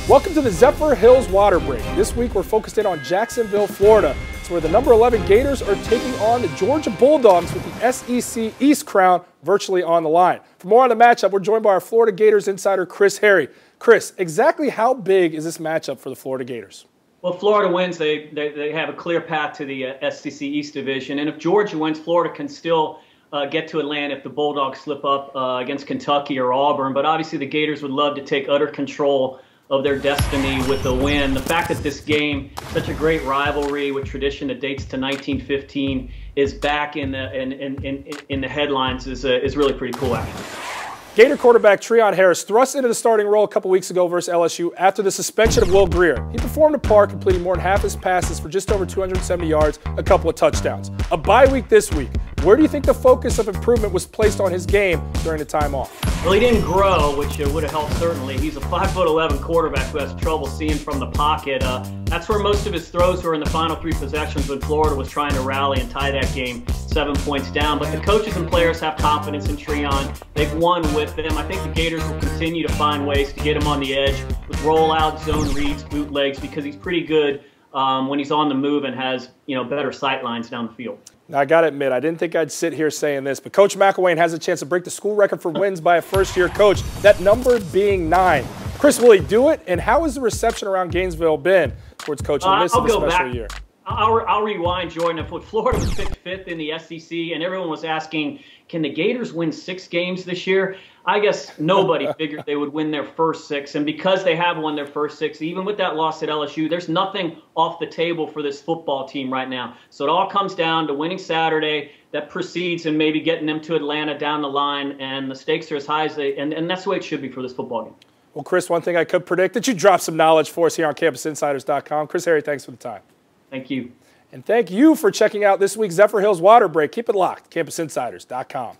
Welcome to the Zephyrhills Water Break. This week we're focused in on Jacksonville, Florida. It's where the number 11 Gators are taking on the Georgia Bulldogs with the SEC East crown virtually on the line. For more on the matchup, we're joined by our Florida Gators insider, Chris Harris. Chris, exactly how big is this matchup for the Florida Gators? Well, Florida wins, they have a clear path to the SEC East Division. And if Georgia wins, Florida can still get to Atlanta if the Bulldogs slip up against Kentucky or Auburn. But obviously the Gators would love to take utter control of their destiny with a win. The fact that this game, such a great rivalry with tradition that dates to 1915, is back in the headlines is really pretty cool, actually. Gator quarterback Treon Harris thrust into the starting role a couple weeks ago versus LSU after the suspension of Will Grier. He performed a par, completing more than half his passes for just over 270 yards, a couple of touchdowns. A bye week this week. Where do you think the focus of improvement was placed on his game during the time off? Well, he didn't grow, which would have helped certainly. He's a 5'11" quarterback who has trouble seeing from the pocket. That's where most of his throws were in the final three possessions when Florida was trying to rally and tie that game 7 points down. But the coaches and players have confidence in Treon. They've won with him. I think the Gators will continue to find ways to get him on the edge with rollout, zone reads, bootlegs, because he's pretty good when he's on the move and has better sight lines down the field. Now, I got to admit, I didn't think I'd sit here saying this, but Coach McElwain has a chance to break the school record for wins by a first-year coach, that number being 9. Chris, will he do it? And how has the reception around Gainesville been towards coaching this special year? I'll rewind, Jordan. If Florida was picked 5th in the SEC and everyone was asking, can the Gators win 6 games this year? I guess nobody figured they would win their first 6. And because they have won their first 6, even with that loss at LSU, there's nothing off the table for this football team right now. So it all comes down to winning Saturday, that precedes and maybe getting them to Atlanta down the line. And the stakes are as high as and that's the way it should be for this football game. Well, Chris, one thing I could predict, that you drop some knowledge for us here on CampusInsiders.com. Chris Harris, thanks for the time. Thank you. And thank you for checking out this week's Zephyrhills Water Break. Keep it locked, CampusInsiders.com.